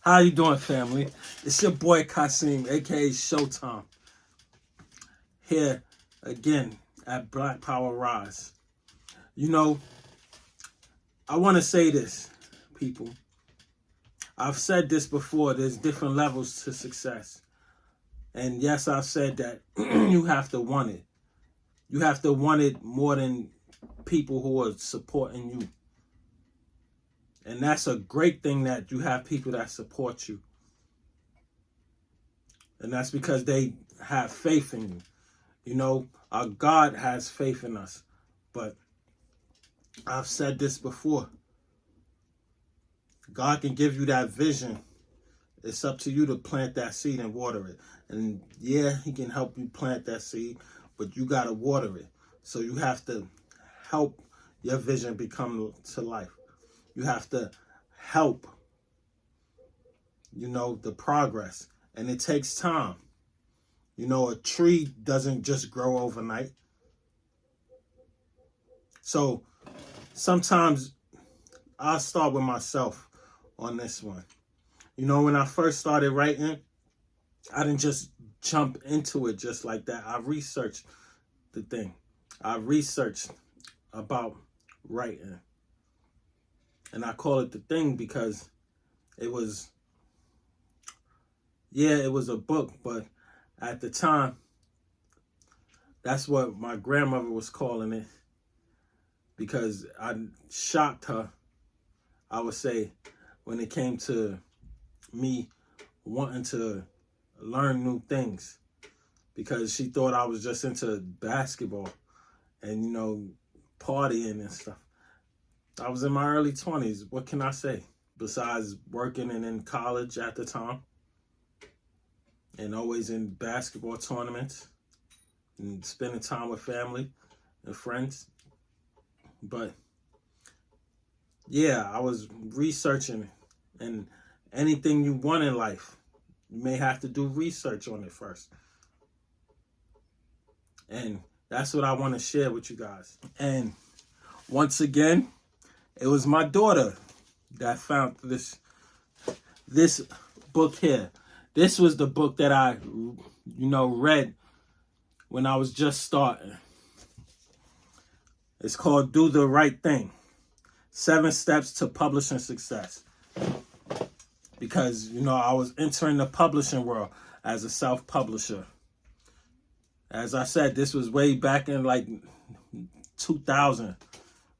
How you doing, family? It's your boy Kasim, aka Showtime, here again at Black Power Rise. You know, I want to say this, people. I've said this before, there's different levels to success. And yes, I've said that you have to want it. You have to want it more than people who are supporting you. And that's a great thing that you have people that support you. And that's because they have faith in you. You know, our God has faith in us. But I've said this before. God can give you that vision. It's up to you to plant that seed and water it. And yeah, he can help you plant that seed, but you got to water it. So you have to help your vision become to life. You have to help, the progress. And it takes time. A tree doesn't just grow overnight. So sometimes I'll start with myself on this one. When I first started writing, I didn't just jump into it just like that. I researched the thing. I researched about writing. And I call it the thing because it was a book, but at the time, that's what my grandmother was calling it, because I shocked her, I would say, when it came to me wanting to learn new things, because she thought I was just into basketball and, partying and stuff. I was in my early 20s. What can I say? Besides working and in college at the time, and always in basketball tournaments and spending time with family and friends. But yeah, I was researching, and anything you want in life, you may have to do research on it first. And that's what I want to share with you guys. And once again, it was my daughter that found this book here. This was the book that I, read when I was just starting. It's called Do the Right Thing. 7 Steps to Publishing Success. Because, I was entering the publishing world as a self-publisher. As I said, this was way back in like 2000,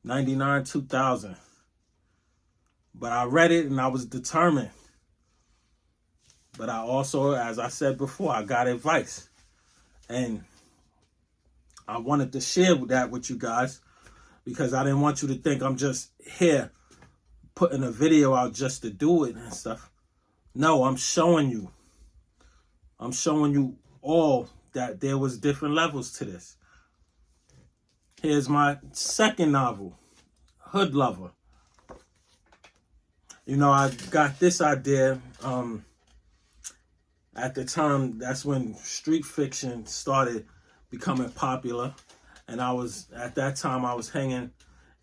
99, 2000. But I read it and I was determined. But I also, as I said before, I got advice. And I wanted to share that with you guys because I didn't want you to think I'm just here putting a video out just to do it and stuff. No, I'm showing you. I'm showing you all that there was different levels to this. Here's my second novel, Hood Lover. I got this idea at the time. That's when street fiction started becoming popular. And at that time, I was hanging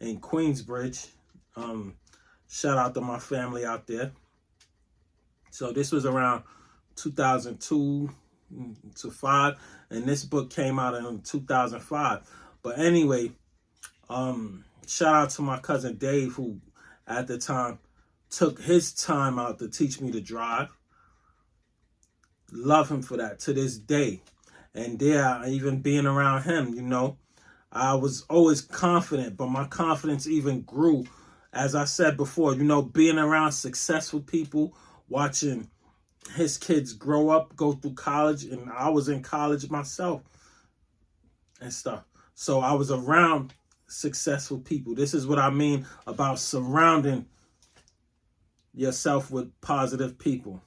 in Queensbridge. Shout out to my family out there. So this was around 2002 to 5. And this book came out in 2005. But anyway, shout out to my cousin Dave, who at the time took his time out to teach me to drive. Love him for that to this day. And there, even being around him, I was always confident, but my confidence even grew. As I said before, being around successful people, watching his kids grow up, go through college, and I was in college myself and stuff. So I was around successful people. This is what I mean about surrounding yourself with positive people.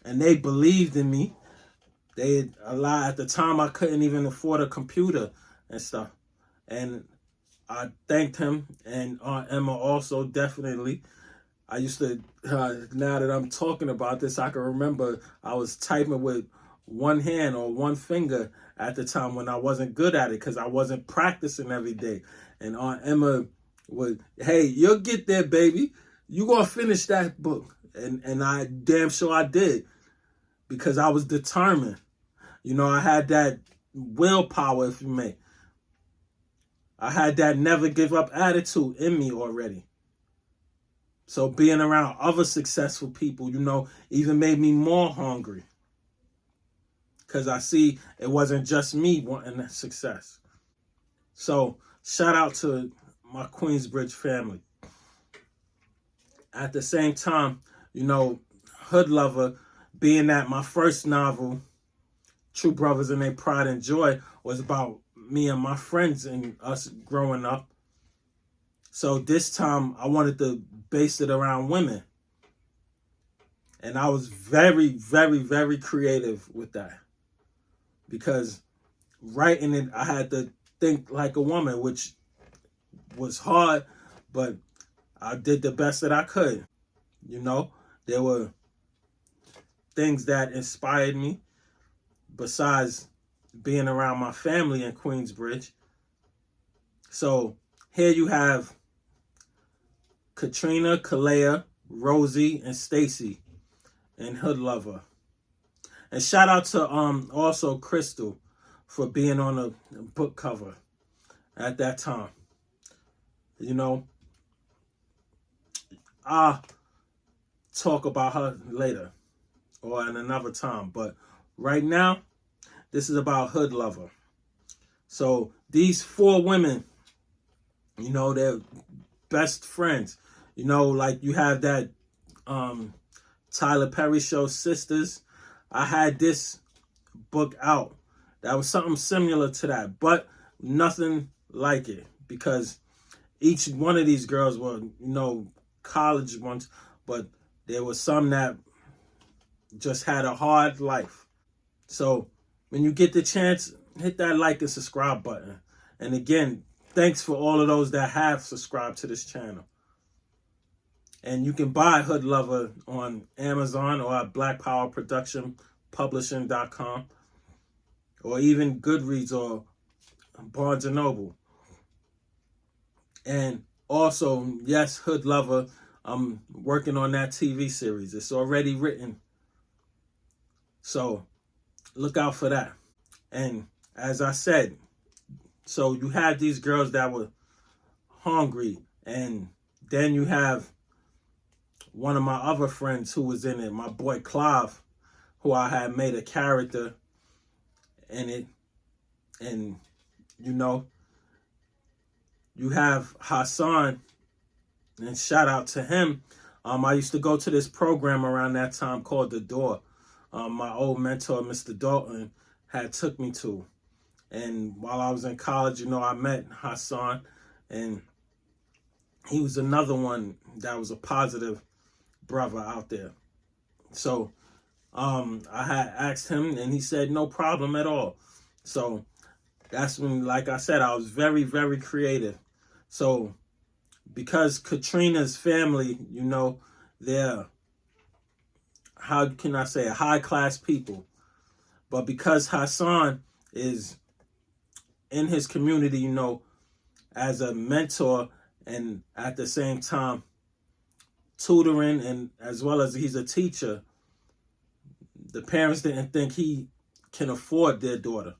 And they believed in me. They allowed, at the time I couldn't even afford a computer and stuff. And I thanked him and Emma also, definitely. I used to, now that I'm talking about this, I can remember I was typing with one hand or one finger at the time when I wasn't good at it because I wasn't practicing every day. And Aunt Emma would, hey, you'll get there, baby. You gonna finish that book. And I damn sure I did because I was determined. You know, I had that willpower, if you may. I had that never give up attitude in me already. So being around other successful people, you know, even made me more hungry. Because I see it wasn't just me wanting that success. So shout out to my Queensbridge family. At the same time, you know, Hood Lover, being that my first novel, True Brothers in Their Pride and Joy, was about me and my friends and us growing up. So this time I wanted to base it around women. And I was very, very, very creative with that. Because writing it, I had to think like a woman, which was hard, but I did the best that I could. You know, there were things that inspired me besides being around my family in Queensbridge. So here you have Katrina, Kalea, Rosie, and Stacy in Hood Lover. And shout out to also Crystal for being on a book cover at that time. You know, I'll talk about her later or in another time. But right now, this is about Hood Lover. So these four women, you know, they're best friends. You know, like you have that Tyler Perry show, Sisters. I had this book out that was something similar to that, but nothing like it because each one of these girls were, you know, college ones, but there was some that just had a hard life. So when you get the chance, hit that like and subscribe button. And again, thanks for all of those that have subscribed to this channel. And you can buy Hood Lover on Amazon or at blackpowerproductionpublishing.com or even Goodreads or Barnes & Noble. And also, yes, Hood Lover, I'm working on that TV series. It's already written. So look out for that. And as I said, so you have these girls that were hungry, and then you have one of my other friends who was in it, my boy Clive, who I had made a character in it. And, you know, you have Hassan, and shout out to him. I used to go to this program around that time called The Door. My old mentor, Mr. Dalton, had took me to. And while I was in college, you know, I met Hassan, and he was another one that was a positive brother out there. So I had asked him, and he said no problem at all. So that's when, like I said, I was very, very creative. So because Katrina's family, you know, they're, how can I say, high class people. But because Hassan is in his community, you know, as a mentor and at the same time tutoring, and as well as he's a teacher, the parents didn't think he can afford their daughter.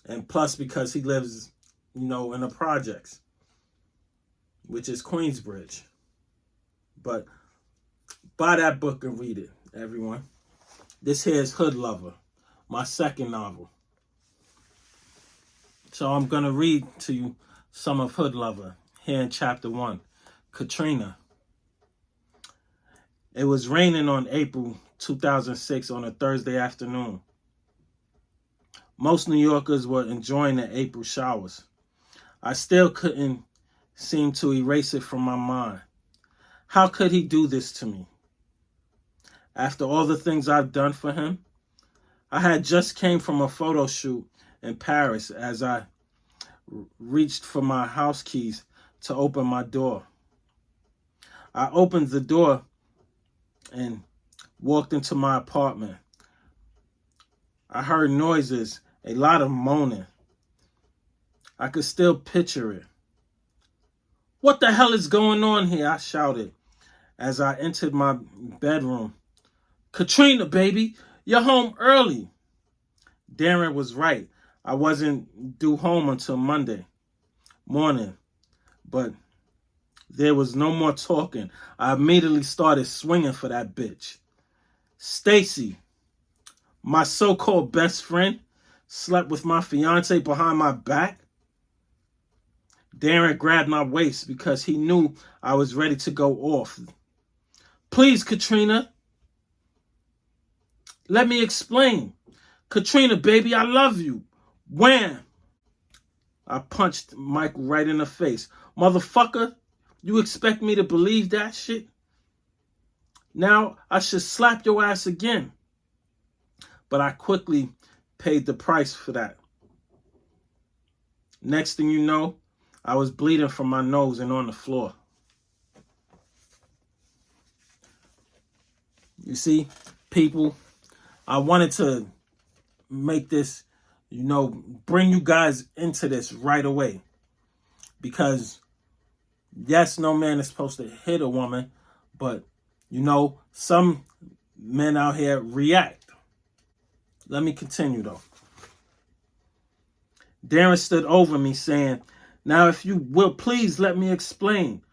And plus because he lives, you know, in the projects, which is Queensbridge. But buy that book and read it, everyone. This here is Hood Lover, my second novel. So I'm going to read to you some of Hood Lover here in chapter 1. Katrina. It was raining on April 2006 on a Thursday afternoon. Most New Yorkers were enjoying the April showers. I still couldn't seem to erase it from my mind. How could he do this to me? After all the things I've done for him, I had just came from a photo shoot in Paris as I reached for my house keys to open my door. I opened the door and walked into my apartment. I heard noises, a lot of moaning. I could still picture it. "What the hell is going on here?" I shouted as I entered my bedroom. "Katrina, baby, you're home early." Darren was right. I wasn't due home until Monday morning, but there was no more talking. I immediately started swinging for that bitch. Stacy, my so-called best friend, slept with my fiance behind my back. Darren grabbed my waist because he knew I was ready to go off. "Please, Katrina, let me explain. Katrina, baby, I love you." Wham! I punched Michael right in the face. "Motherfucker, you expect me to believe that shit? Now I should slap your ass again." But I quickly paid the price for that. Next thing you know, I was bleeding from my nose and on the floor. You see, people, I wanted to make this, bring you guys into this right away. Because, yes, no man is supposed to hit a woman, but, some men out here react. Let me continue, though. Darren stood over me saying, "Now, if you will, please let me explain.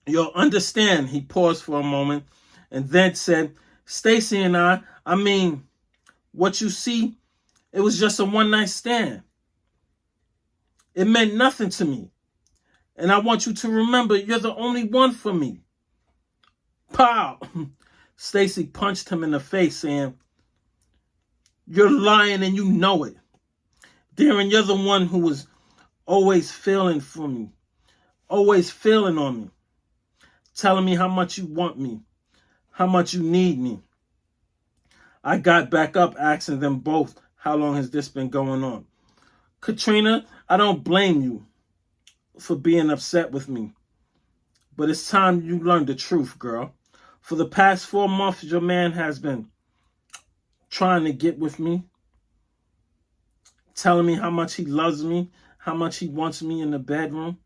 You'll understand." He paused for a moment and then said, "Stacy and I mean, what you see, it was just a one-night stand. It meant nothing to me. And I want you to remember, you're the only one for me." Pow! Stacy punched him in the face, saying, "You're lying and you know it. Darren, you're the one who was always feeling for me, always feeling on me, telling me how much you want me, how much you need me." I got back up, asking them both, "How long has this been going on?" "Katrina, I don't blame you for being upset with me, but it's time you learned the truth, girl. For the past 4 months, your man has been trying to get with me, telling me how much he loves me, how much he wants me in the bedroom.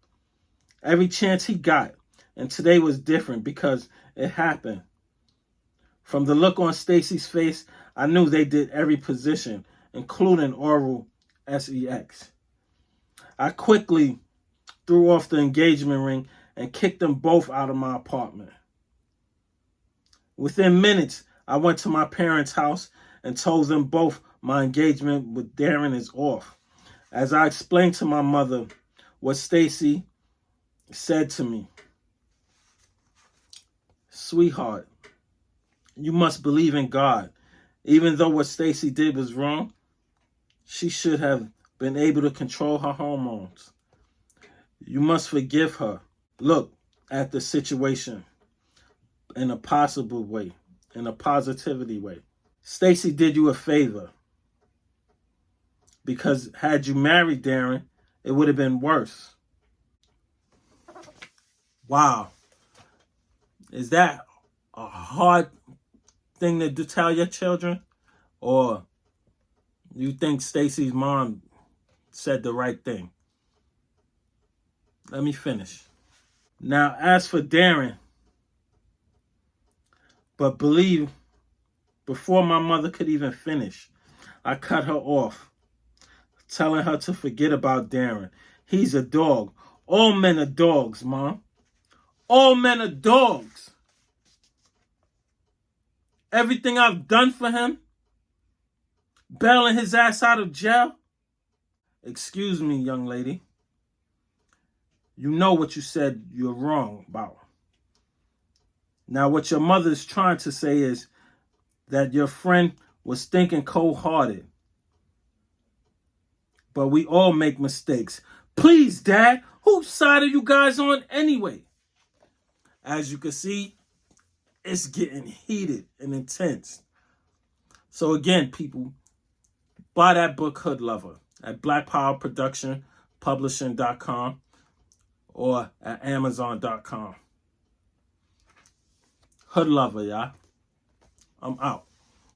Every chance he got. And today was different because it happened." From the look on Stacy's face, I knew they did every position, including oral sex. I quickly threw off the engagement ring and kicked them both out of my apartment. Within minutes, I went to my parents' house and told them both my engagement with Darren is off. As I explained to my mother what Stacy said to me, "Sweetheart, you must believe in God. Even though what Stacy did was wrong, she should have been able to control her hormones. You must forgive her. Look at the situation in a possible way, in a positivity way. Stacy did you a favor, because had you married Darren, it would have been worse." Wow. Is that a hard thing to tell your children? Or you think Stacy's mom said the right thing? Let me finish. Now, as for Darren, but believe, before my mother could even finish, I cut her off, telling her to forget about Darren. He's a dog. All men are dogs, Mom. All men are dogs. Everything I've done for him, bailing his ass out of jail. Excuse me, young lady. You know what you said you're wrong about. Now, what your mother is trying to say is that your friend was thinking cold-hearted. But we all make mistakes. Please, Dad, whose side are you guys on anyway? As you can see, it's getting heated and intense. So again, people, buy that book, Hood Lover, at blackpowerproductionpublishing.com or at amazon.com. Hood lover, y'all. I'm out.